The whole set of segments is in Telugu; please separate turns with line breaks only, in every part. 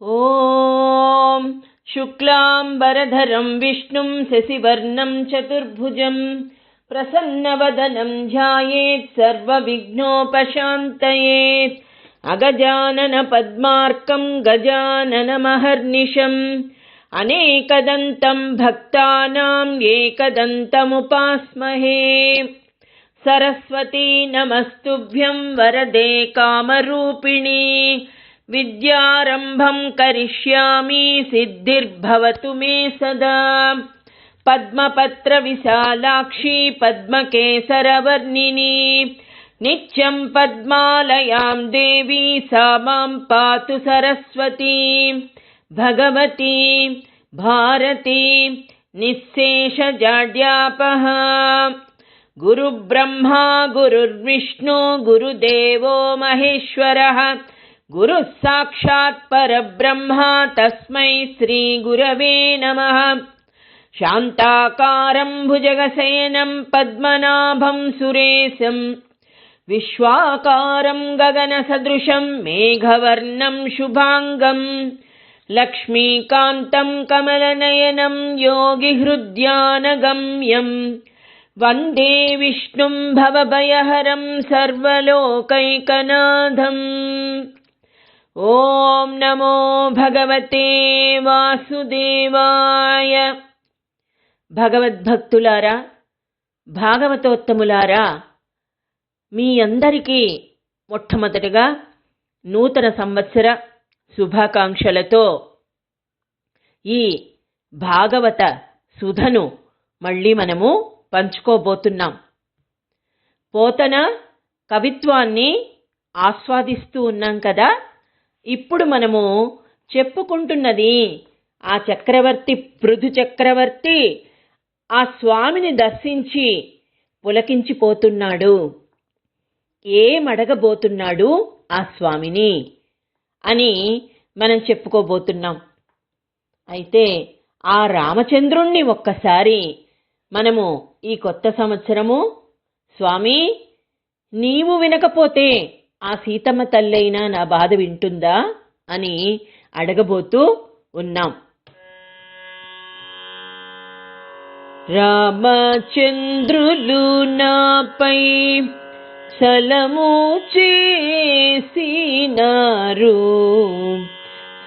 ॐ शुक्लाम्बरधरं विष्णुं शशिवर्णं चतुर्भुजं प्रसन्नवदनं ध्यायेत् सर्वविघ्नोपशान्तये। अगजाननपद्मार्कं गजाननमहर्निशम् अनेकदन्तं भक्तानां एकदन्तमुपास्महे। सरस्वती नमस्तुभ्यं वरदे कामरूपिणी, विद्यारम्भं करिष्यामि सिद्धिर्भवतु मे सदा। पद्मपत्रविशालाक्षी पद्मकेसरवर्णिनी, नित्यं पद्मालयां देवी सा मां पातु सरस्वती। भगवती भारती निःशेषजाड्यापः। गुरुब्रह्मा गुरुर्विष्णु गुरुदेवो महेश्वरः, गुरुः साक्षात् परब्रह्मा तस्मै श्रीगुरवे नमः। शान्ताकारं भुजगशयनं पद्मनाभं सुरेशं, विश्वाकारं गगनसदृशं मेघवर्णं शुभांगं, लक्ष्मीकान्तं कमलनयनं योगिहृद्यानगम्यं, वन्दे विष्णुं भवभयहरं सर्वलोकैकनाथम्। ఓం నమో భగవతే వాసుదేవాయ. భగవద్భక్తులారా, భాగవతోత్తములారా, మీ అందరికీ మొట్టమొదటగా నూతన సంవత్సర శుభాకాంక్షలతో ఈ భాగవత సుధను మళ్ళీ మనము పంచుకోబోతున్నాం. పోతన కవిత్వాన్ని ఆస్వాదిస్తూ ఉన్నాం కదా. ఇప్పుడు మనము చెప్పుకుంటున్నది ఆ చక్రవర్తి, పృథు చక్రవర్తి ఆ స్వామిని దర్శించి పులకించిపోతున్నాడు. ఏమడగబోతున్నాడు ఆ స్వామిని అని మనం చెప్పుకోబోతున్నాం. అయితే ఆ రామచంద్రుణ్ణి ఒక్కసారి మనము ఈ కొత్త సంవత్సరము, స్వామి నీవు వినకపోతే ఆ సీతమ్మ తల్లైనా నా బాధ వింటుందా అని అడగబోతూ ఉన్నాం. రామచంద్రులు నాపై చలము చేసినారు,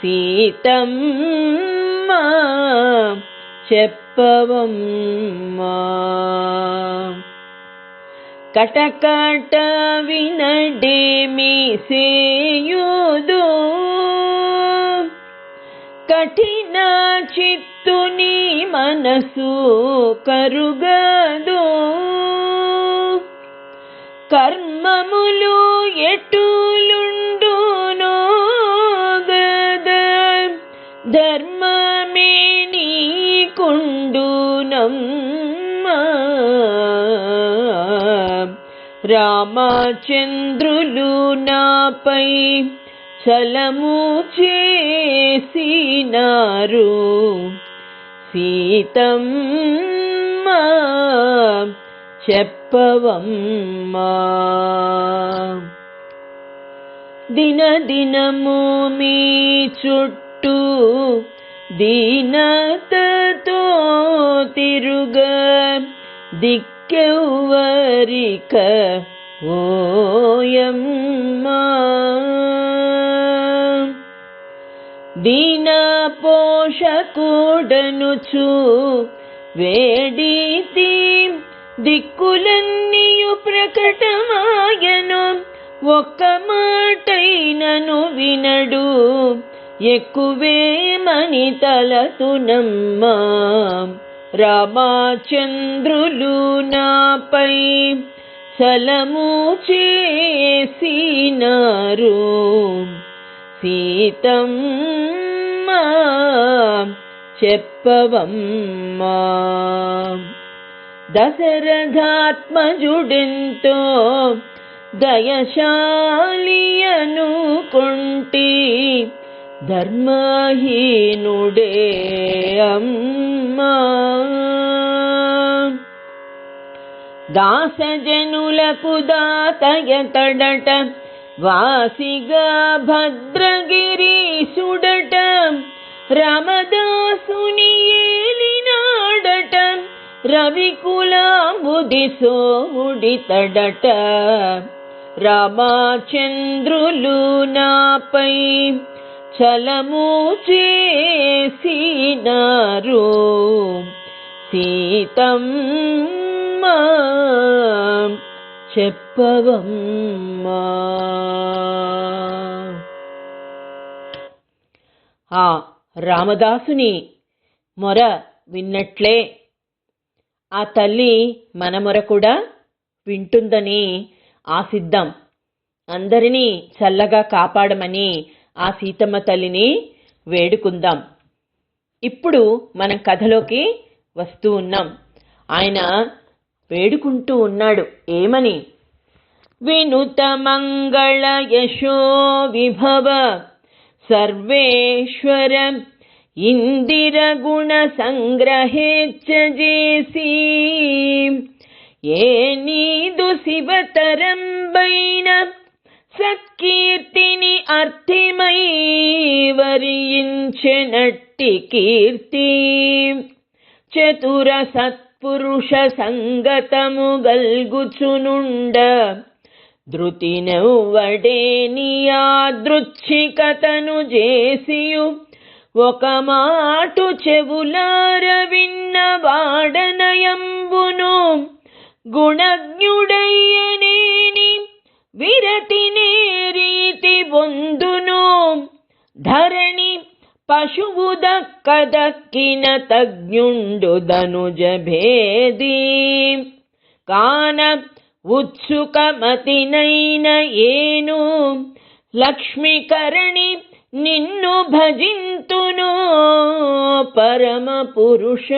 సీతమ్మ చెప్పవమ్మా. కటకట వినడేమి సేయుదు, కఠిన చిత్తుని మనసు కరుగదు. కర్మములు ఎటులుండునో గద, ధర్మమే నీకుండునమ్మా. రామచంద్రులు నాపై చలము చేసినారు, సీతమ్మ చెప్పవమ్మా. దినదినము మీ చుట్టూ దీనతతో తిరుగ, దిక్కెవ్వరిక ఓయమ్మా. దీన పోషకుడనుచు వేడితి, దిక్కులన్నీయు ప్రకటమాయను, ఒక్క మాటైనను వినడు, ఎక్కువేమని తలతునమ్మా. రామచంద్రులు నాపై చలము చేసినారు, సీతమ్మ చెప్పవమ్మా. దశరథాత్మజుడెంతో దయశాలి అనుకొంటి, ధర్మహీనుడే అమ్మా. దాసజనులకు దాతయతడట, వాసిగా భద్రగిరీశుడట, రామదాసుని ఏలినాడట రవికులాంబుది సోముడితడట. రామచంద్రులు నాపై చలము చేసినారు, సీతమ్మ చెప్పవమ్మా. ఆ రామదాసుని మొర విన్నట్లే ఆ తల్లి మన మొర కూడా వింటుందని ఆశిద్దాం. అందరినీ చల్లగా కాపాడమని ఆ సీతమ్మ తల్లిని వేడుకుందాం. ఇప్పుడు మనం కథలోకి వస్తూ ఉన్నాం. ఆయన వేడుకుంటూ ఉన్నాడు ఏమని? వినుత మంగళ యశో విభవ సర్వేశ్వర ఇందిర గుణ సంగ్రహేచ్ఛ చేసి, ఏ నీదు శివతరంబైన సత్కీర్తిని అర్థిమై వరించెనట్టి కీర్తి, చతుర సత్పురుష సంగతము గల్గుచునుండ, ధృతి నెవ్వడేని యాదృచ్ఛికతను చేసియు, ఒక మాటు చెవులార విన్న వాడనయంబును, గుణజ్ఞుడయ్యనేని విరతినే రీతి పొందును, ధరణి పశువు దక్కదక్కిన తజ్ఞుండు ధనుజ భేది, కాన ఉత్సుకమతినైన ఏను లక్ష్మీకరణి నిన్ను భజింతును పరమ పురుష.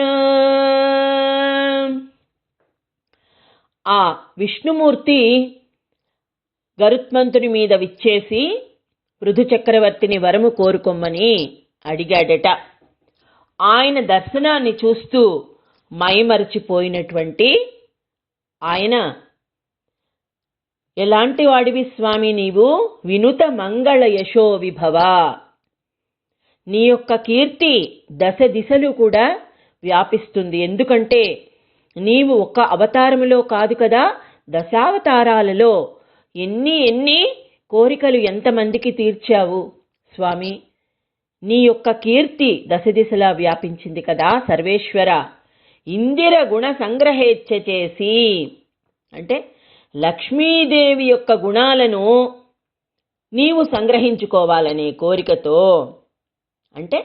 ఆ విష్ణుమూర్తి గరుత్మంతుని మీద విచ్చేసి పృథు చక్రవర్తిని వరము కోరుకొమ్మని అడిగాడట. ఆయన దర్శనాన్ని చూస్తూ మైమరచిపోయినటువంటి ఆయన, ఎలాంటి వాడివి స్వామి నీవు? వినుత మంగళ యశో విభవ, నీ యొక్క కీర్తి దశ దిశలు కూడా వ్యాపిస్తుంది. ఎందుకంటే నీవు ఒక్క అవతారములో కాదు కదా, దశావతారాలలో ఎన్ని కోరికలు ఎంతమందికి తీర్చావు స్వామి. నీ యొక్క కీర్తి దశ దిశలా వ్యాపించింది కదా సర్వేశ్వర. ఇందిర గుణ సంగ్రహేచ్ఛ చేసి, అంటే లక్ష్మీదేవి యొక్క గుణాలను నీవు సంగ్రహించుకోవాలనే కోరికతో, అంటే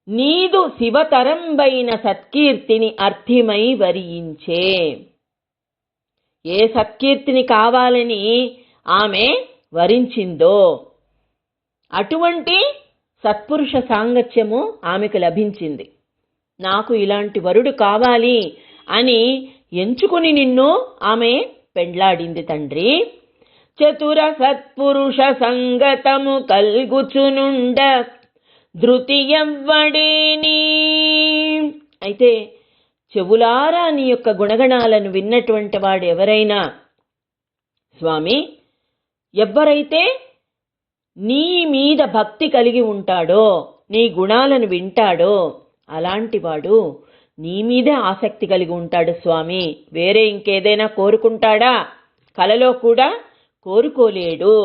నీదు శివతరంబైన సత్కీర్తిని అర్థిమై వరించే. ఏ సత్కీర్తిని కావాలని ఆమె వరించిందో అటువంటి సత్పురుష సాంగత్యము ఆమెకు లభించింది. నాకు ఇలాంటి వరుడు కావాలి అని ఎంచుకుని నిన్ను ఆమె పెండ్లాడింది తండ్రి. చతుర సత్పురుష సంగతము కల్గుచునుండ, ధృతి ఎవ్వడేని. అయితే చెవులారా నీ యొక్క గుణగణాలను విన్నటువంటి వాడు ఎవరైనా స్వామి, ఎవరైతే నీ మీద భక్తి కలిగి ఉంటాడో, నీ గుణాలను వింటాడో, అలాంటి వాడు నీ మీదే ఆసక్తి కలిగి ఉంటాడు స్వామి. వేరే ఇంకేదైనా కోరుకుంటాడా? కలలో కూడా కోరుకోలేడు.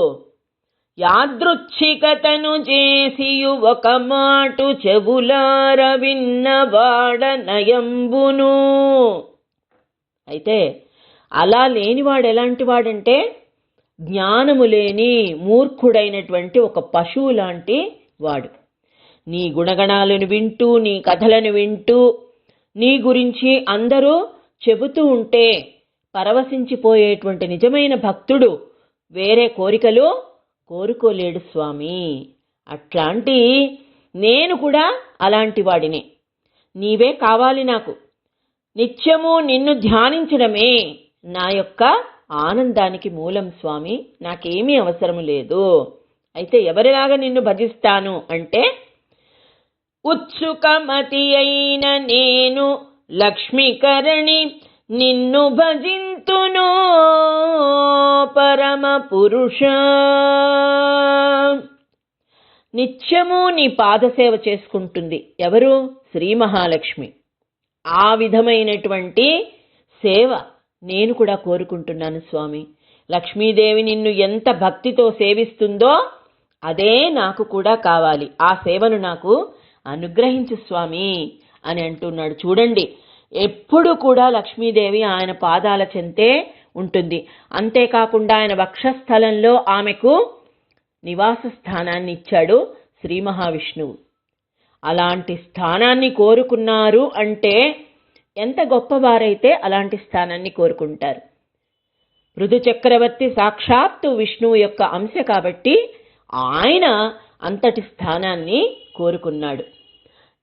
యాదృచ్ఛికతను చేసియు ఒక మాటు చెవులార విన్నవాడ నయంబును. అయితే అలా లేనివాడు ఎలాంటి వాడంటే, జ్ఞానము లేని మూర్ఖుడైనటువంటి ఒక పశువు లాంటి వాడు. నీ గుణగణాలను వింటూ, నీ కథలను వింటూ, నీ గురించి అందరూ చెబుతూ ఉంటే పరవశించిపోయేటువంటి నిజమైన భక్తుడు వేరే కోరికలు కోరుకోలేడు స్వామి. అట్లాంటి నేను కూడా అలాంటి వాడిని. నీవే కావాలి నాకు. నిత్యము నిన్ను ధ్యానించడమే నా యొక్క ఆనందానికి మూలం స్వామి. నాకేమీ అవసరం లేదు. అయితే ఎవరిలాగా నిన్ను భజిస్తాను అంటే, ఉత్సుకమతి అయిన నేను లక్ష్మీకరణి నిన్ను భజింతును పరమ పురుష. నిత్యము నీ పాదసేవ చేసుకుంటుంది. ఎవరు? శ్రీ మహాలక్ష్మి. ఆ విధమైనటువంటి సేవ నేను కూడా కోరుకుంటున్నాను స్వామి. లక్ష్మీదేవి నిన్ను ఎంత భక్తితో సేవిస్తుందో అదే నాకు కూడా కావాలి. ఆ సేవను నాకు అనుగ్రహించు స్వామి అని అంటున్నాడు. చూడండి, ఎప్పుడు కూడా లక్ష్మీదేవి ఆయన పాదాల చెంతే ఉంటుంది. అంతేకాకుండా ఆయన వక్షస్థలంలో ఆమెకు నివాస స్థానాన్ని ఇచ్చాడు శ్రీ మహావిష్ణువు. అలాంటి స్థానాన్ని కోరుకున్నారు అంటే ఎంత గొప్పవారైతే అలాంటి స్థానాన్ని కోరుకుంటారు. పృథు చక్రవర్తి సాక్షాత్తు విష్ణువు యొక్క అంశ కాబట్టి ఆయన అంతటి స్థానాన్ని కోరుకున్నాడు.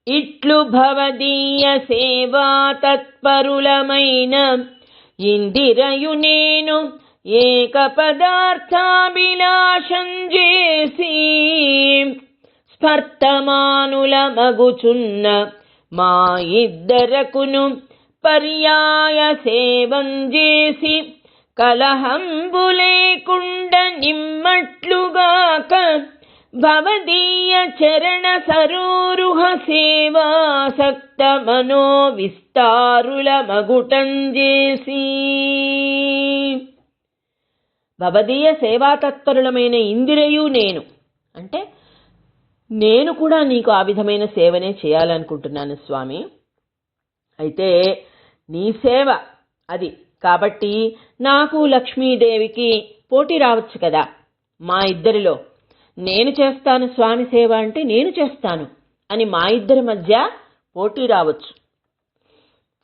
ఇట్లు భవదీయ సేవా తత్పరులమైన ఇందిరయు నేను ఏక పదార్థాభిలాషం చేసి స్పర్తమానుల మగుచున్న మా ఇద్దరకును పర్యాయ సేవం చేసి కలహంబు లేకుండ నిమ్మట్లుగాక భవదీయ చరణ సరోరుహ సేవాసక్త మనో విస్తారుల మగుటం చేసి. భవదీయ సేవాతత్పరులమైన ఇందిరయు నేను అంటే నేను కూడా నీకు ఆ విధమైన సేవనే చేయాలనుకుంటున్నాను స్వామి. అయితే నీ సేవ అది కాబట్టి నాకు లక్ష్మీదేవికి పోటీ రావచ్చు కదా. మా ఇద్దరిలో నేను చేస్తాను స్వామి సేవ అంటే నేను చేస్తాను అని మా ఇద్దరి మధ్య పోటీ రావచ్చు.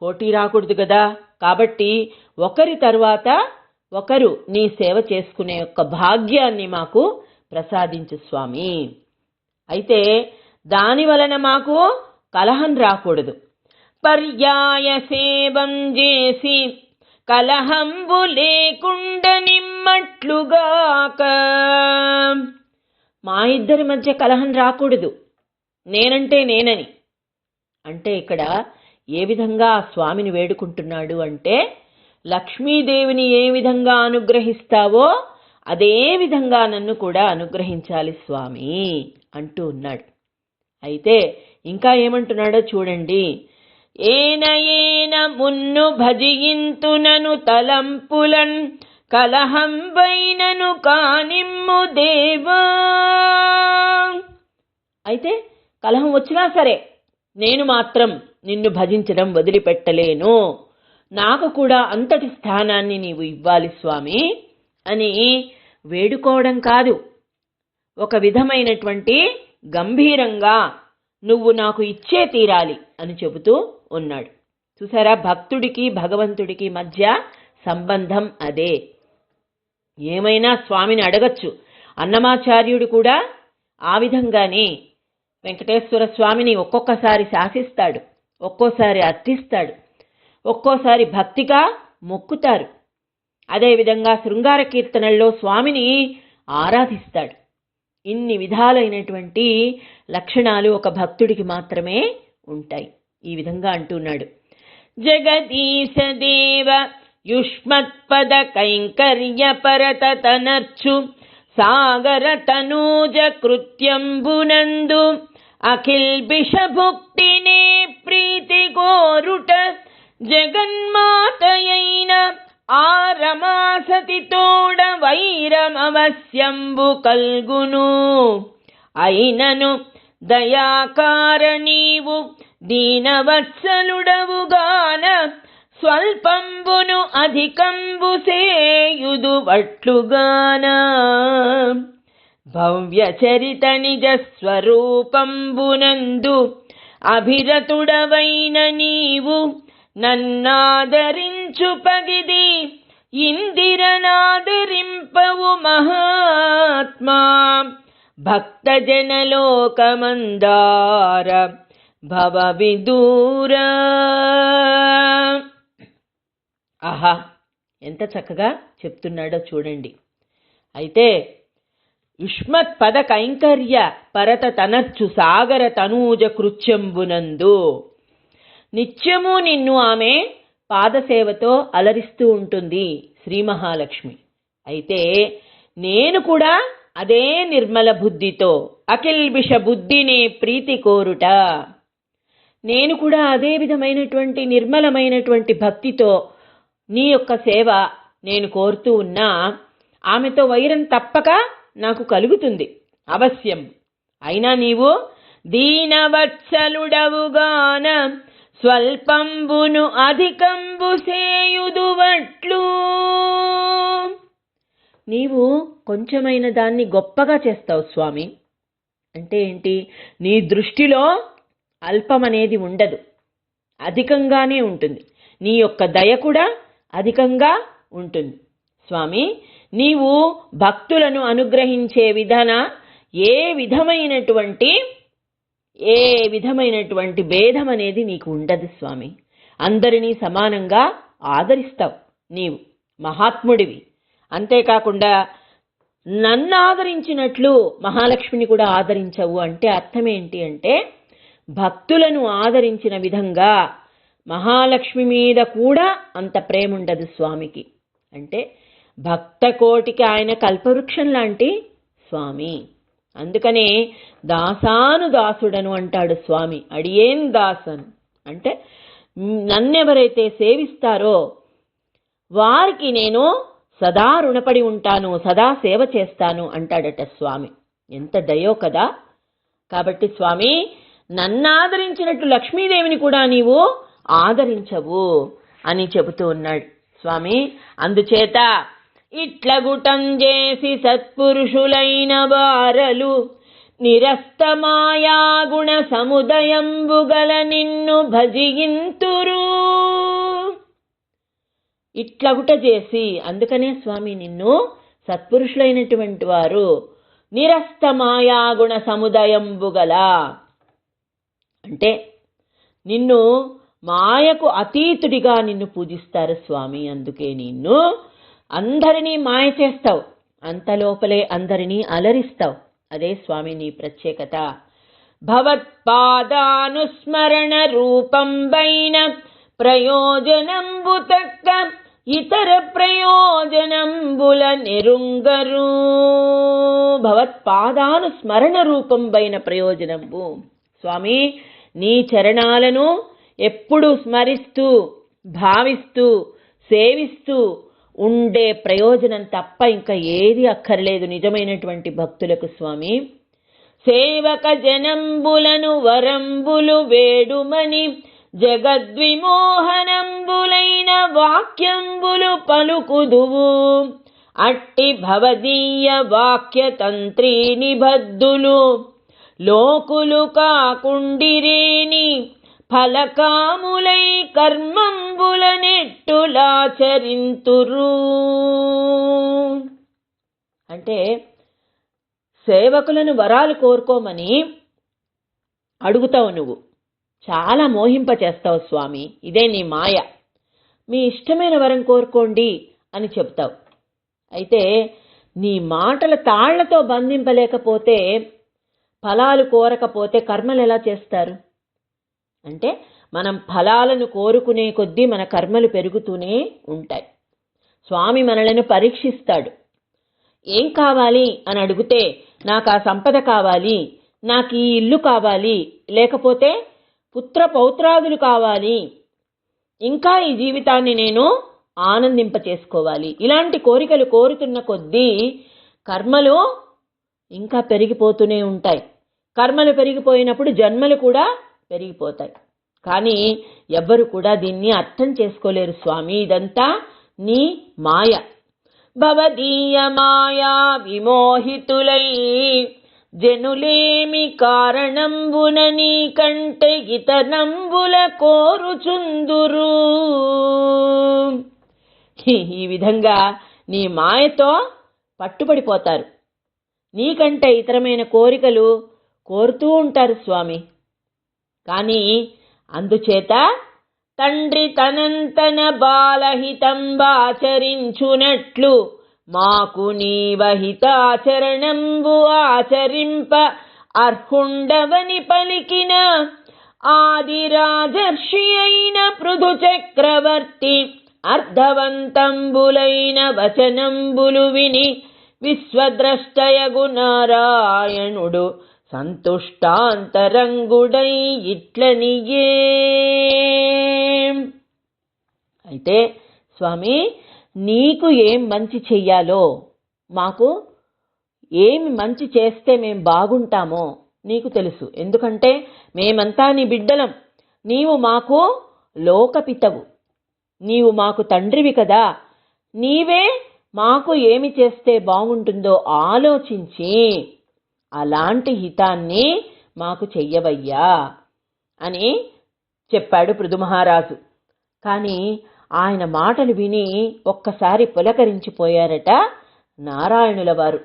పోటీ రాకూడదు కదా. కాబట్టి ఒకరి తర్వాత ఒకరు నీ సేవ చేసుకునే యొక్క భాగ్యాన్ని మాకు ప్రసాదించు స్వామి. అయితే దాని వలన మాకు కలహం రాకూడదు. పర్యాయ సేవం చేసి కలహంబు లేకుండ నిమ్మట్లుగాక. మా ఇద్దరి మధ్య కలహం రాకూడదు, నేనంటే నేనని. అంటే ఇక్కడ ఏ విధంగా ఆ స్వామిని వేడుకుంటున్నాడు అంటే లక్ష్మీదేవిని ఏ విధంగా అనుగ్రహిస్తావో అదే విధంగా నన్ను కూడా అనుగ్రహించాలి స్వామి అంటూ ఉన్నాడు. అయితే ఇంకా ఏమంటున్నాడో చూడండి. ఏన ఏన మున్ను భజియింతునను తలంపులన్ కలహం వైనను కానిమ్ము దేవా. అయితే కలహం వచ్చినా సరే నేను మాత్రం నిన్ను భజించడం వదిలిపెట్టలేను, నాకు కూడా అంతటి స్థానాన్ని నీవు ఇవ్వాలి స్వామి అని వేడుకోవడం కాదు, ఒక విధమైనటువంటి గంభీరంగా నువ్వు నాకు ఇచ్చే తీరాలి అని చెబుతూ ఉన్నాడు. చూసారా, భక్తుడికి భగవంతుడికి మధ్య సంబంధం అదే. ఏమైనా స్వామిని అడగచ్చు. అన్నమాచార్యుడు కూడా ఆ విధంగానే వెంకటేశ్వర స్వామిని ఒక్కొక్కసారి శాసిస్తాడు, ఒక్కోసారి అర్థిస్తాడు, ఒక్కోసారి భక్తిగా మొక్కుతారు. అదేవిధంగా శృంగార కీర్తనల్లో స్వామిని ఆరాధిస్తాడు. ఇన్ని విధాలైనటువంటి లక్షణాలు ఒక భక్తుడికి మాత్రమే ఉంటాయి. ఈ విధంగా అంటున్నాడు. జగదీశ దేవ యుష్మత్పద కైంకర్య పరతనర్చు సాగర తనూజ కృత్యంబునందు అఖిల్ బిషభుక్తినే ప్రీతి కోరుట జగన్మాతయైన ఆ రమాసతి తోడ వైరమవశ్యంబు కల్గును. అయినను దయాకార నీవు దీనవత్సలుడవుగాన స్వల్పంబును అధికంబు సేయుదు వట్లుగాన. భవ్య చరిత నిజ స్వరూపంబునందు అభిరతుడవైన నీవు నన్నాదరించు పగిది ఇందిరనాదరింపవు మహాత్మా భక్తజనలోకమందార భవ విదూర. ఆహా, ఎంత చక్కగా చెప్తున్నాడో చూడండి. అయితే యుష్మత్ పద కైంకర్య పరత తనర్చు సాగర తనూజ కృత్యంబునందు నిత్యము నిన్ను ఆమె పాదసేవతో అలరిస్తూ ఉంటుంది శ్రీ మహాలక్ష్మి. అయితే నేను కూడా అదే నిర్మల బుద్ధితో అకిల్బిష బుద్ధిని ప్రీతి కోరుట. నేను కూడా అదే విధమైనటువంటి నిర్మలమైనటువంటి భక్తితో నీ యొక్క సేవ నేను కోరుతూ ఉన్నా ఆమెతో వైరం తప్పక నాకు కలుగుతుంది అవశ్యం. అయినా నీవు దీనవత్సలుడవుగాన స్వల్పంబును అధికంబు సేయుదువట్లు. నీవు కొంచెమైన దాన్ని గొప్పగా చేస్తావు స్వామి. అంటే ఏంటి? నీ దృష్టిలో అల్పమనేది ఉండదు, అధికంగానే ఉంటుంది. నీ యొక్క దయ కూడా అధికంగా ఉంటుంది స్వామి. నీవు భక్తులను అనుగ్రహించే విధాన ఏ విధమైనటువంటి భేదం అనేది నీకు ఉండదు స్వామి. అందరినీ సమానంగా ఆదరిస్తావు. నీవు మహాత్ముడివి. అంతేకాకుండా నన్ను ఆదరించినట్లు మహాలక్ష్మిని కూడా ఆదరించవు. అంటే అర్థం ఏంటి అంటే, భక్తులను ఆదరించిన విధంగా మహాలక్ష్మి మీద కూడా అంత ప్రేమ ఉండదు స్వామికి. అంటే భక్త కోటికి ఆయన కల్పవృక్షం లాంటి స్వామి. అందుకనే దాసాను దాసుడను అంటాడు స్వామి. అడియేన్ దాసన్ అంటే నన్నెవరైతే సేవిస్తారో వారికి నేను సదా రుణపడి ఉంటాను, సదా సేవ చేస్తాను అంటాడట స్వామి. ఎంత దయో కదా. కాబట్టి స్వామి, నన్ను ఆదరించినట్టు లక్ష్మీదేవిని కూడా నీవు ఆదరించవు అని చెబుతూ ఉన్నాడు స్వామి. అందుచేత ఇట్లగుటం చేసి సత్పురుషులైన వారలు నిరస్తమాయా గుణ సముదయంబుగల నిన్ను భజింతురు. ఇట్లగుట చేసి, అందుకనే స్వామి నిన్ను సత్పురుషులైనటువంటి వారు నిరస్తమాయా గుణ సముదయంబుగల అంటే నిన్ను మాయకు అతీతుడిగా నిన్ను పూజిస్తారు స్వామి. అందుకే నిన్ను అందరినీ మాయ చేస్తావు, అంత లోపలే అందరినీ అలరిస్తావు. అదే స్వామి నీ ప్రత్యేకత. భవత్పాదానుస్మరణ రూపంబైన ప్రయోజనంబు తక్క ఇతర ప్రయోజనంబుల నెరుంగరు. భవత్పాదానుస్మరణ రూపంబైన ప్రయోజనంబు. స్వామి, నీ చరణాలను ఎప్పుడు స్మరిస్తూ భావిస్తూ సేవిస్తూ ఉండే ప్రయోజనం తప్ప ఇంకా ఏది అక్కర్లేదు నిజమైనటువంటి భక్తులకు స్వామి. సేవక జనంబులను వరంబులు వేడుమని జగద్విమోహనంబులైన వాక్యంబులు పలుకుదువు. అట్టి భవదీయ వాక్య తంత్రీ నిబద్ధులు లోకులు కాకుండిరేని ఫలకాములై కర్మంబుల నెట్టులాచరింతురు. అంటే సేవకులను వరాలు కోరుకోమని అడుగుతావు నువ్వు, చాలా మోహింపచేస్తావు స్వామి. ఇదే నీ మాయ. మీ ఇష్టమైన వరం కోరుకోండి అని చెప్తావు. అయితే నీ మాటల తాళ్లతో బంధింపలేకపోతే, ఫలాలు కోరకపోతే కర్మలు ఎలా చేస్తారు? అంటే మనం ఫలాలను కోరుకునే కొద్దీ మన కర్మలు పెరుగుతూనే ఉంటాయి. స్వామి మనలను పరీక్షిస్తాడు. ఏం కావాలి అని అడిగితే, నాకు ఆ సంపద కావాలి, నాకు ఈ ఇల్లు కావాలి, లేకపోతే పుత్ర పౌత్రాదులు కావాలి, ఇంకా ఈ జీవితాన్ని నేను ఆనందింపచేసుకోవాలి, ఇలాంటి కోరికలు కోరుతున్న కొద్దీ కర్మలు ఇంకా పెరిగిపోతూనే ఉంటాయి. కర్మలు పెరిగిపోయినప్పుడు జన్మలు కూడా పెరిగిపోతాయి. కానీ ఎవ్వరు కూడా దీన్ని అర్థం చేసుకోలేరు స్వామి. ఇదంతా నీ మాయ. భవదీయ మాయా విమోహితులై జనులేమి కారణంబున నీ కంటే ఇతరంబుల కోరుచుందురు. ఈ విధంగా నీ మాయతో పట్టుబడిపోతారు. నీకంటే ఇతరమైన కోరికలు కోరుతూ ఉంటారు స్వామి. కానీ అందుచేత తండ్రి తనంతన బాలహితంబాచరించునట్లు మాకు నీవహితాచరణంబు ఆచరింప అర్హుండవని పలికిన ఆదిరాజర్షి అయిన పృథు చక్రవర్తి అర్థవంతంబులైన వచనంబులు విని విశ్వద్రష్టయగు నారాయణుడు సంతుష్టాంతరంగుడై ఇట్లనియే. అయితే స్వామి, నీకు ఏం మంచి చెయ్యాలో, మాకు ఏమి మంచి చేస్తే మేం బాగుంటామో నీకు తెలుసు. ఎందుకంటే మేమంతా నీ బిడ్డలం. నీవు మాకు లోకపితవు, నీవు మాకు తండ్రివి కదా. నీవే మాకు ఏమి చేస్తే బాగుంటుందో ఆలోచించి అలాంటి హితాన్ని మాకు చెయ్యవయ్యా అని చెప్పాడు పృథుమహారాజు. కానీ ఆయన మాటలు విని ఒక్కసారి పులకరించిపోయారట నారాయణుల వారు.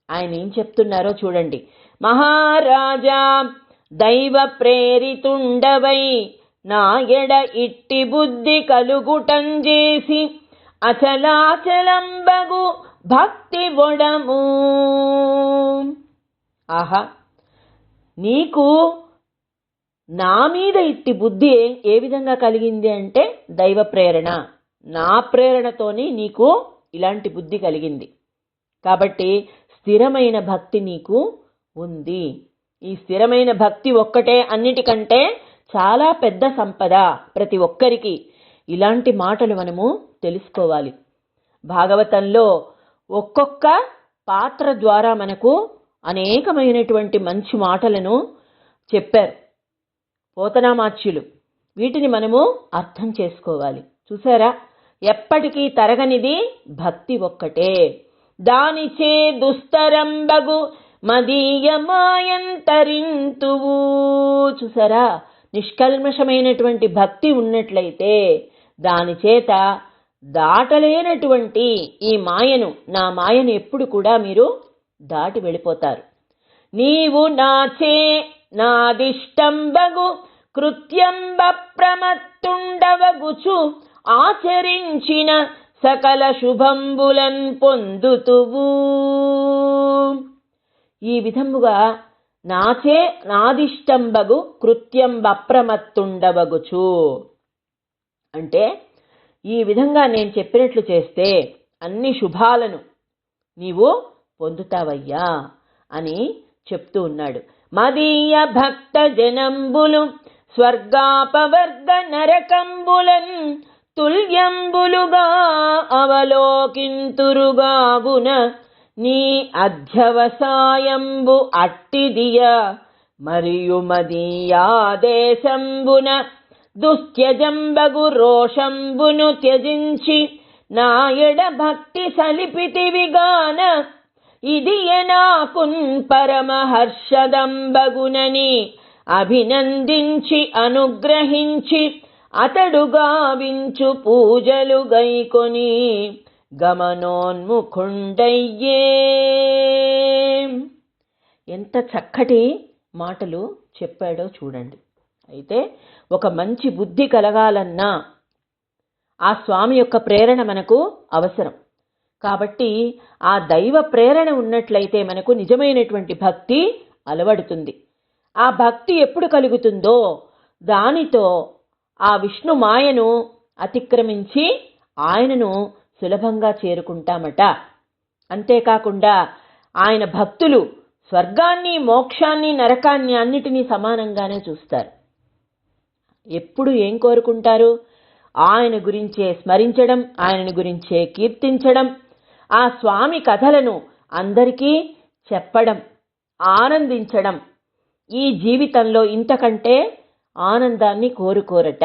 ఆయన ఏం చెప్తున్నారో చూడండి. మహారాజా, దైవ ప్రేరితుండవై నాయడ ఇట్టి బుద్ధి కలుగుటంజేసి అచలాచలంబగు భక్తి వొడము. ఆహా, నీకు నా మీద ఇట్టి బుద్ధి ఏ విధంగా కలిగింది అంటే దైవ ప్రేరణ, నా ప్రేరణతోని నీకు ఇలాంటి బుద్ధి కలిగింది. కాబట్టి స్థిరమైన భక్తి నీకు ఉంది. ఈ స్థిరమైన భక్తి ఒక్కటే అన్నిటికంటే చాలా పెద్ద సంపద ప్రతి ఒక్కరికి. ఇలాంటి మాటలు మనము తెలుసుకోవాలి. భాగవతంలో ఒక్కొక్క పాత్ర ద్వారా మనకు అనేకమైనటువంటి మంచి మాటలను చెప్పారు పోతనామాచ్యులు. వీటిని మనము అర్థం చేసుకోవాలి. చూసారా, ఎప్పటికీ తరగనిది భక్తి ఒక్కటే. దానిచే దుస్తరంబగు మదీయమాయంతరింతువు. చూసారా, నిష్కల్మషమైనటువంటి భక్తి ఉన్నట్లయితే దాని చేత దాటలేనటువంటి ఈ మాయను, నా మాయను ఎప్పుడు కూడా మీరు దాటి వెళ్ళిపోతారు. నీవు నాచే నాదిష్టంబగు కృత్యంబ ప్రమత్తుండవగుచు ఆచరించిన సకల శుభంబులన్ పొందుతువు. ఈ విధముగా నాచే నాదిష్టంబగు కృత్యంబ ప్రమత్తుండవగుచు అంటే ఈ విధంగా నేను చెప్పినట్లు చేస్తే అన్ని శుభాలను నీవు పొందుతావయ్యా అని చెప్తూ ఉన్నాడు. మదీయ భక్త జనంబులు స్వర్గాపవర్గ నరకంబులన్ తుల్యంబులుగా అవలోకింతురుగావున నీ అధ్యవసాయంబు అట్టిదియ మరియు మదీయాదేశంబున దుస్త్యజంబగు రోషంబును త్యజించి నాయడ భక్తి సలిపితివిగాన ఇది నాకున్ పరమహర్షదంబగునని అభినందించి అనుగ్రహించి అతడు గావించు పూజలు గైకొని గమనోన్ముఖుండయ్యే. ఎంత చక్కటి మాటలు చెప్పాడో చూడండి. అయితే ఒక మంచి బుద్ధి కలగాలన్నా ఆ స్వామి యొక్క ప్రేరణ మనకు అవసరం. కాబట్టి ఆ దైవ ప్రేరణ ఉన్నట్లయితే మనకు నిజమైనటువంటి భక్తి అలవడుతుంది. ఆ భక్తి ఎప్పుడు కలుగుతుందో దానితో ఆ విష్ణు మాయను అతిక్రమించి ఆయనను సులభంగా చేరుకుంటామట. అంతేకాకుండా ఆయన భక్తులు స్వర్గాన్ని, మోక్షాన్ని, నరకాన్ని అన్నిటినీ సమానంగానే చూస్తారు. ఎప్పుడు ఏం కోరుకుంటారు? ఆయన గురించే స్మరించడం, ఆయనని గురించే కీర్తించడం, ఆ స్వామి కథలను అందరికీ చెప్పడం, ఆనందించడం. ఈ జీవితంలో ఇంతకంటే ఆనందాన్ని కోరుకోరట.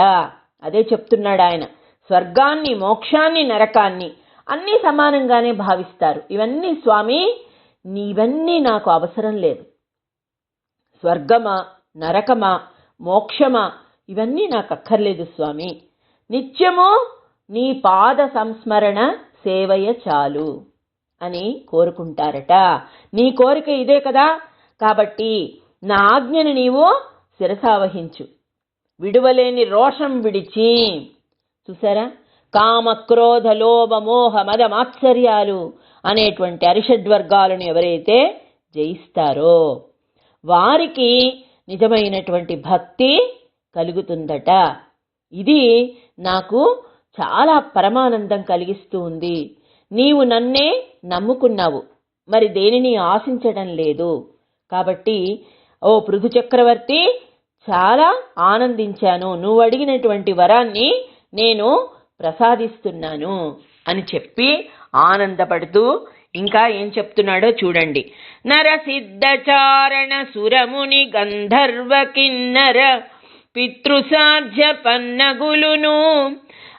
అదే చెప్తున్నాడు ఆయన. స్వర్గాన్ని, మోక్షాన్ని, నరకాన్ని అన్నీ సమానంగానే భావిస్తారు. ఇవన్నీ స్వామి, నీవన్నీ నాకు అవసరం లేదు. స్వర్గమా, నరకమా, మోక్షమా ఇవన్నీ నాకు అక్కర్లేదు స్వామి. నిత్యము నీ పాద సంస్మరణ సేవయ చాలు అని కోరుకుంటారట. నీ కోరిక ఇదే కదా, కాబట్టి నా ఆజ్ఞను నీవు శిరసావహించు. విడువలేని రోషం విడిచి, చూసారా, కామ క్రోధ లోభ మోహ మద మాత్సర్యాలు అనేటువంటి అరిషడ్వర్గాలను ఎవరైతే జయిస్తారో వారికి నిజమైనటువంటి భక్తి కలుగుతుందట. ఇది నాకు చాలా పరమానందం కలిగిస్తూ ఉంది. నీవు నన్నే నమ్ముకున్నావు, మరి దేనిని ఆశించడం లేదు. కాబట్టి ఓ పృథు చక్రవర్తి, చాలా ఆనందించాను, నువ్వు అడిగినటువంటి వరాన్ని నేను ప్రసాదిస్తున్నాను అని చెప్పి ఆనందపడుతూ ఇంకా ఏం చెప్తున్నాడో చూడండి. నరసిద్ధచారణ సురముని గంధర్వ కిన్నర పితృసాధ్య పన్నగులును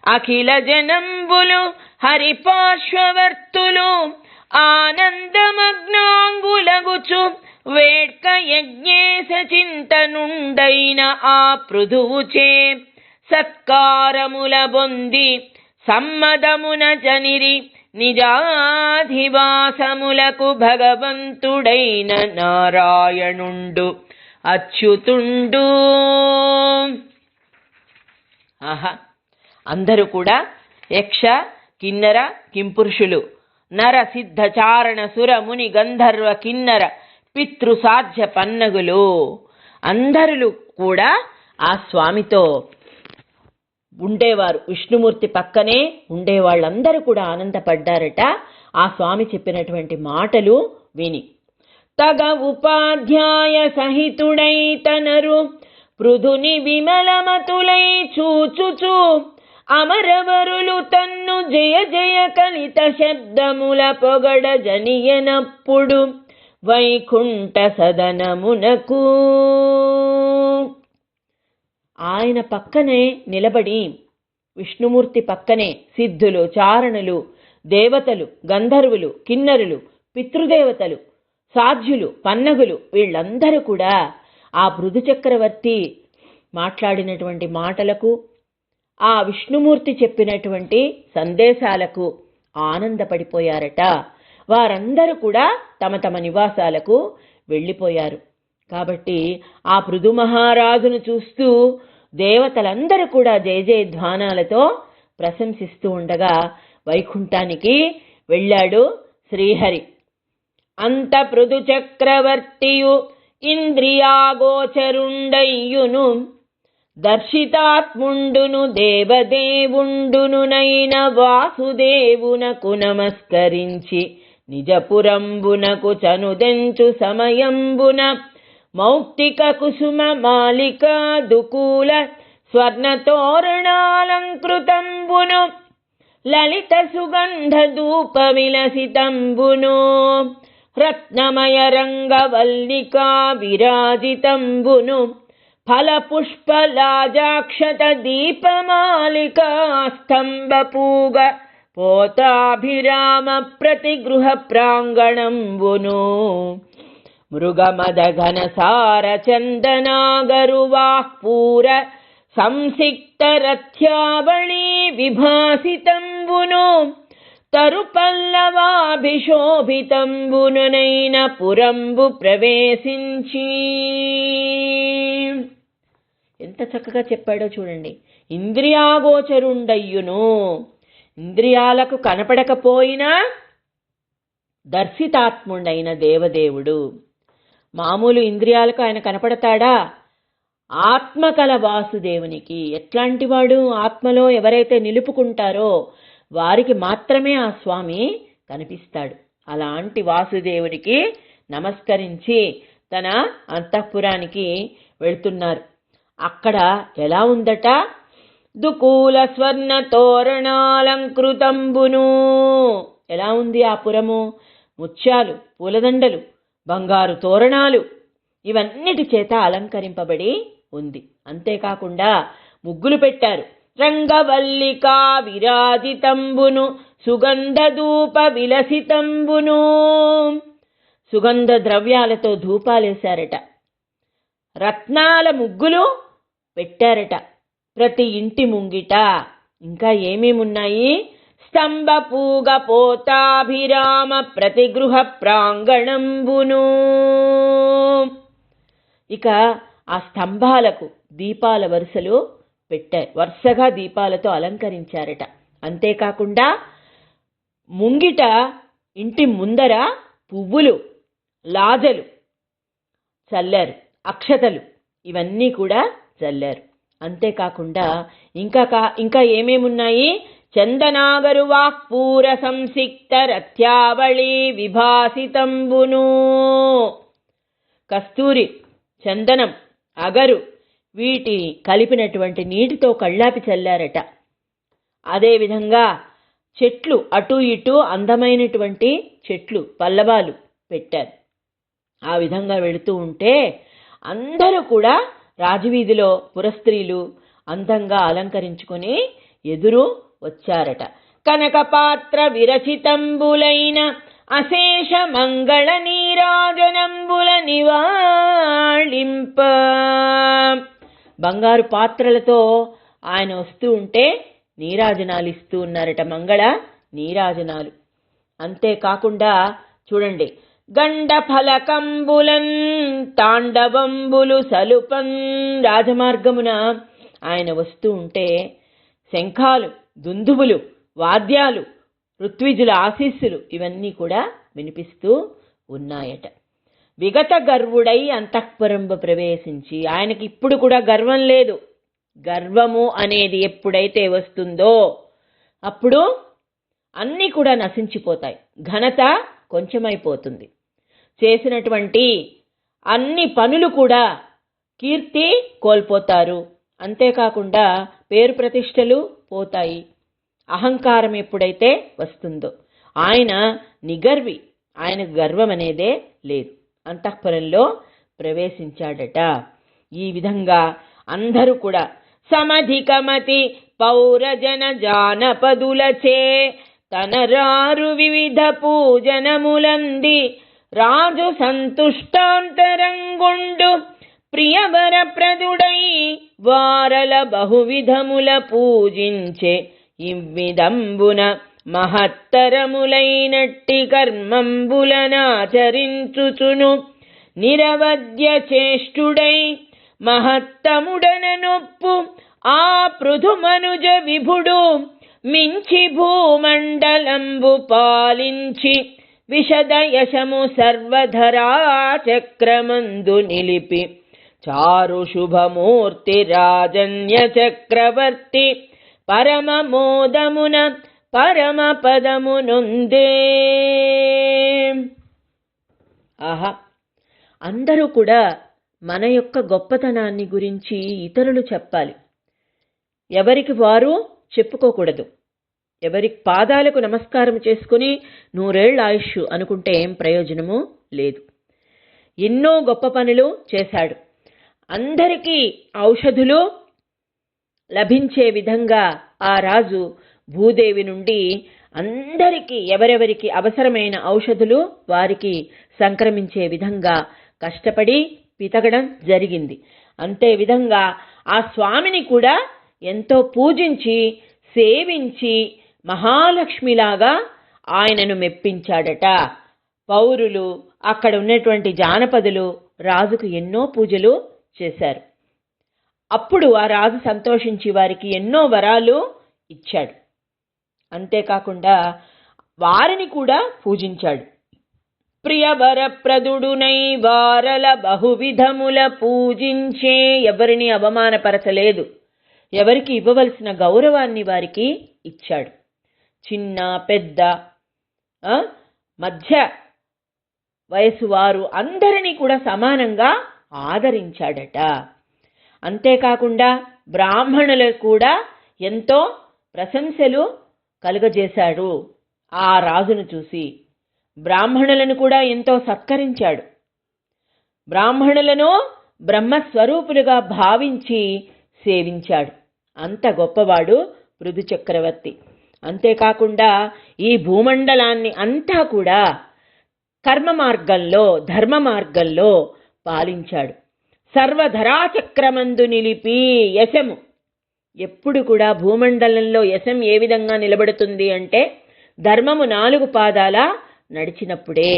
అఖిల జనంబులు హరిపార్శ్వవర్తులు ఆనందమగ్నాంగులగుచు వేడ్క యజ్ఞేశ చింతనుండైన ఆ పృథువుచే సత్కారముల బొంది సమ్మదమున జనిరి నిజాధివాసములకు భగవంతుడైన నారాయణుండు అచ్యుతుండు. ఆహా, అందరూ కూడా యక్ష కిన్నర కింపురుషులు, నర సిద్ధ చారణ సుర ముని గంధర్వ కిన్నర పితృ సాధ్య పన్నగులు అందరూ కూడా ఆ స్వామితో ఉండేవారు. విష్ణుమూర్తి పక్కనే ఉండేవాళ్ళందరూ కూడా ఆనందపడ్డారట ఆ స్వామి చెప్పినటువంటి మాటలు విని. తగ ఉపాధ్యాయ సహితుడై తనరు పృథుని విమలమతులై చూచుచు అమరవరులు తన్ను జయ జయ కలిత శబ్దముల పొగడ జనియనప్పుడు వైకుంఠ సదనమునకు. ఆయన పక్కనే నిలబడి, విష్ణుమూర్తి పక్కనే సిద్ధులు, చారణులు, దేవతలు, గంధర్వులు, కిన్నరులు, పితృదేవతలు, సాధ్యులు, పన్నగులు వీళ్ళందరూ కూడా ఆ పృథు చక్రవర్తి మాట్లాడినటువంటి మాటలకు, ఆ విష్ణుమూర్తి చెప్పినటువంటి సందేశాలకు ఆనందపడిపోయారట. వారందరూ కూడా తమ తమ నివాసాలకు వెళ్ళిపోయారు. కాబట్టి ఆ పృథు మహారాజును చూస్తూ దేవతలందరూ కూడా జయ జయధ్వానాలతో ప్రశంసిస్తూ ఉండగా వైకుంఠానికి వెళ్ళాడు శ్రీహరి. అంత పృథు చక్రవర్తియు ఇంద్రియాగోచరుండయ్యును దర్శితాత్ముండును దేవదేవుండునునైన వాసుదేవునకు నమస్కరించి నిజపురంబునకు చనుదెంచు సమయంబున మౌక్తిక కుసుమ మాలిక దుకూల స్వర్ణతోరణాలంకృతంబును లలిత సుగంధ ధూప విలసితంబును రత్నమయ రంగవల్లికా విరాజితంబును ఫలపుష్పలాజాక్షత దీపమాలికా స్తంభపూగ పోతాభిరామ ప్రతిగృహ ప్రాంగణంబును మృగమదఘన సార చందనాగరువాహ్పూర సంసిక్త రథ్యావళీ విభాసితంబును తరుపల్లవాభిశోభితంబునునైన పురంబు ప్రవేశించి. ఎంత చక్కగా చెప్పాడో చూడండి. ఇంద్రియాగోచరుండయ్యును, ఇంద్రియాలకు కనపడకపోయినా దర్శితాత్ముడైన దేవదేవుడు. మామూలు ఇంద్రియాలకు ఆయన కనపడతాడా? ఆత్మకల వాసుదేవునికి. ఎట్లాంటి వాడు? ఆత్మలో ఎవరైతే నిలుపుకుంటారో వారికి మాత్రమే ఆ స్వామి కనిపిస్తాడు. అలాంటి వాసుదేవుడికి నమస్కరించి తన అంతఃపురానికి వెళ్తున్నారు. అక్కడ ఎలా ఉందట? దుకూల స్వర్ణ తోరణాలంకృతంబును. ఎలా ఉంది ఆ పురము? ముత్యాలు, పూలదండలు, బంగారు తోరణాలు ఇవన్నిటి చేత అలంకరింపబడి ఉంది. అంతేకాకుండా ముగ్గులు పెట్టారు. రంగవల్లికా విరాజితంబును సుగంధ ధూప విలసితంబును. సుగంధ ద్రవ్యాలతో ధూపాలేశారట. రత్నాల ముగ్గులు పెట్టారట ప్రతి ఇంటి ముంగిట. ఇంకా ఏమేమున్నాయి? స్తంభపూగ పోతాభిరామ ప్రతిగృహ ప్రాంగణంబును. ఇక ఆ స్తంభాలకు దీపాల వరుసలు పెట్టారు. వరుసగా దీపాలతో అలంకరించారట. అంతేకాకుండా ముంగిట ఇంటి ముందర పువ్వులు, లాజలు చల్లారు, అక్షతలు ఇవన్నీ కూడా చల్లారు. అంతేకాకుండా ఇంకా ఏమేమున్నాయి? చందనాగరు వాక్పూర సంసిక్త రత్యావళి విభాసితంబును. కస్తూరి, చందనం, అగరు వీటి కలిపినటువంటి నీటితో కళ్ళాపి చల్లారట. అదేవిధంగా చెట్లు అటు ఇటు అందమైనటువంటి చెట్లు పల్లవాలు పెట్టారు. ఆ విధంగా వెళుతూ ఉంటే అందరూ కూడా రాజవీధిలో పురస్త్రీలు అందంగా అలంకరించుకొని ఎదురు వచ్చారట. కనకపాత్ర విరచితంబులైన అశేష మంగళ నీరాజనంబుల నివాళింప. బంగారు పాత్రలతో ఆయన వస్తూ ఉంటే నీరాజనాలు ఇస్తూ ఉన్నారట, మంగళ నీరాజనాలు. అంతేకాకుండా చూడండి, గండ ఫలకంబులన్ తాండవంబులు సలుపన్. రాజమార్గమున ఆయన వస్తూ ఉంటే శంఖాలు, దుందుబులు, వాద్యాలు, ఋత్విజుల ఆశీస్సులు ఇవన్నీ కూడా వినిపిస్తూ ఉన్నాయట. విగత గర్వుడై అంతఃపురంబు ప్రవేశించి, ఆయనకి ఇప్పుడు కూడా గర్వం లేదు. గర్వము అనేది ఎప్పుడైతే వస్తుందో అప్పుడు అన్నీ కూడా నశించిపోతాయి, ఘనత కొంచెమైపోతుంది. చేసినటువంటి అన్ని పనులు కూడా కీర్తి కోల్పోతారు. అంతేకాకుండా పేరు ప్రతిష్టలు పోతాయి. అహంకారం ఎప్పుడైతే వస్తుందో, ఆయన నిగర్వి, ఆయనకు గర్వం అనేదే లేదు. అంతఃపురంలో ప్రవేశించాడట. ఈ విధంగా అందరూ కూడా సమధికమతి పౌరజన జానపదులచే తనరారు వివిధ పూజనములంది రాజు సంతుష్టాంతరంగుండు ప్రియవర ప్రదుడై వారల బహువిధముల పూజించే ఇవ్విదంబున మహత్తరములైనట్టి కర్మంబులనాచరించుచును నిరవధ్య చేష్టుడై మహత్తముడననొప్పు ఆ పృథుమనుజ విభుడు మించి భూమండలంబు పాలించి విశద యశము సర్వధరా చక్రమందు నిలిపి చారు శుభమూర్తి రాజన్య చక్రవర్తి పరమ మోదమున పరమ పదమునొందే. ఆహా, అందరూ కూడా మన యొక్క గొప్పతనాన్ని గురించి ఇతరులు చెప్పాలి. ఎవరికి వారు చెప్పుకోకూడదు. ఎవరి పాదాలకు నమస్కారం చేసుకుని 100 ఏళ్ల ఆయుష్ అనుకుంటే ఏం ప్రయోజనము లేదు. ఎన్నో గొప్ప పనులు చేశాడు. అందరికీ ఔషధులు లభించే విధంగా ఆ రాజు భూదేవి నుండి అందరికీ ఎవరెవరికి అవసరమైన ఔషధులు వారికి సంక్రమించే విధంగా కష్టపడి పితకడం జరిగింది. అంతే విధంగా ఆ స్వామిని కూడా ఎంతో పూజించి సేవించి మహాలక్ష్మిలాగా ఆయనను మెప్పించాడట. పౌరులు, అక్కడ ఉన్నటువంటి జానపదులు రాజుకు ఎన్నో పూజలు చేశారు. అప్పుడు ఆ రాజు సంతోషించి వారికి ఎన్నో వరాలు ఇచ్చాడు. అంతేకాకుండా వారిని కూడా పూజించాడు. ప్రియవరప్రదుడునై వారల బహువిధముల పూజించే, ఎవరిని అవమానపరచలేదు. ఎవరికి ఇవ్వవలసిన గౌరవాన్ని వారికి ఇచ్చాడు. చిన్న పెద్ద మధ్య వయసు వారు అందరినీ కూడా సమానంగా ఆదరించాడట. అంతేకాకుండా బ్రాహ్మణులకు కూడా ఎంతో ప్రశంసలు కలుగజేశాడు. ఆ రాజును చూసి బ్రాహ్మణులను కూడా ఎంతో సత్కరించాడు. బ్రాహ్మణులను బ్రహ్మస్వరూపులుగా భావించి సేవించాడు. అంత గొప్పవాడు పృథు చక్రవర్తి. అంతేకాకుండా ఈ భూమండలాన్ని అంతా కూడా కర్మ మార్గంలో, ధర్మ మార్గంలో పాలించాడు. సర్వధరాచక్రమందు నిలిపి యశము, ఎప్పుడు కూడా భూమండలంలో యశం ఏ విధంగా నిలబడుతుంది అంటే ధర్మము 4 పాదాల నడిచినప్పుడే.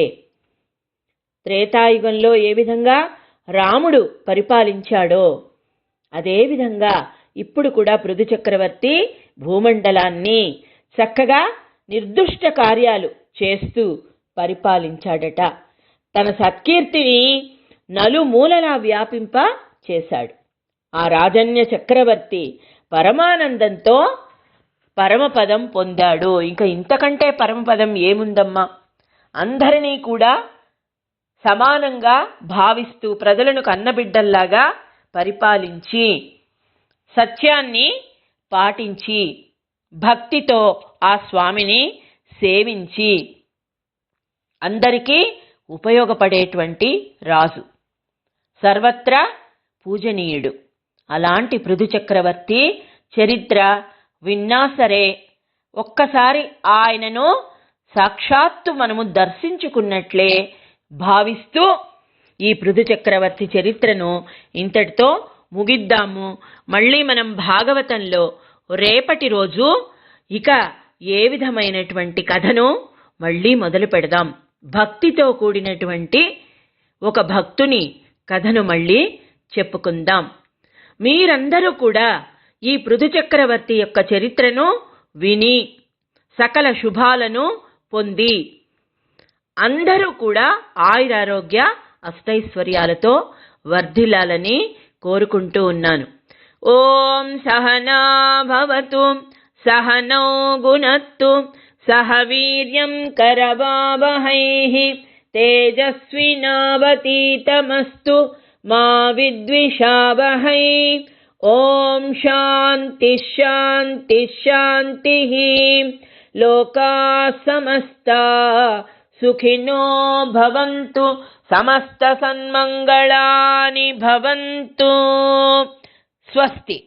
త్రేతాయుగంలో ఏ విధంగా రాముడు పరిపాలించాడో అదేవిధంగా ఇప్పుడు కూడా పృథు చక్రవర్తి భూమండలాన్ని చక్కగా నిర్దుష్ట కార్యాలు చేస్తూ పరిపాలించాడట. తన సత్కీర్తిని నలుమూలలా వ్యాపింప చేశాడు. ఆ రాజన్య చక్రవర్తి పరమానందంతో పరమపదం పొందాడు. ఇంకా ఇంతకంటే పరమపదం ఏముందమ్మా? అందరినీ కూడా సమానంగా భావిస్తూ ప్రజలను కన్నబిడ్డల్లాగా పరిపాలించి సత్యాన్ని పాటించి భక్తితో ఆ స్వామిని సేవించి అందరికీ ఉపయోగపడేటువంటి రాజు, సర్వత్రా పూజనీయుడు. అలాంటి పృథు చక్రవర్తి చరిత్ర విన్నా సరే ఒక్కసారి ఆయనను సాక్షాత్తు మనము దర్శించుకున్నట్లే భావిస్తూ ఈ పృథు చక్రవర్తి చరిత్రను ఇంతటితో ముగిద్దాము. మళ్ళీ మనం భాగవతంలో రేపటి రోజు ఇక ఏ విధమైనటువంటి కథను మళ్ళీ మొదలు పెడదాం. భక్తితో కూడినటువంటి ఒక భక్తుని కథను మళ్ళీ చెప్పుకుందాం. మీరందరూ కూడా ఈ పృథు చక్రవర్తి యొక్క చరిత్రను విని సకల శుభాలను పొంది అందరూ కూడా ఆయురారోగ్య అష్టైశ్వర్యాలతో వర్ధిల్లాలని కోరుకుంటూ ఉన్నాను. ఓం సహనా భవతు సహనౌ గుణత్తు సహ వీర్యం కరవావహై తేజస్వినావతీతమస్తు మా విద్విషావహై. ఓం శాంతి శాంతి శాంతి. లోకాః సమస్తాః సుఖినో భవంతు, సమస్త సన్మంగళాని భవంతు. స్వస్తి.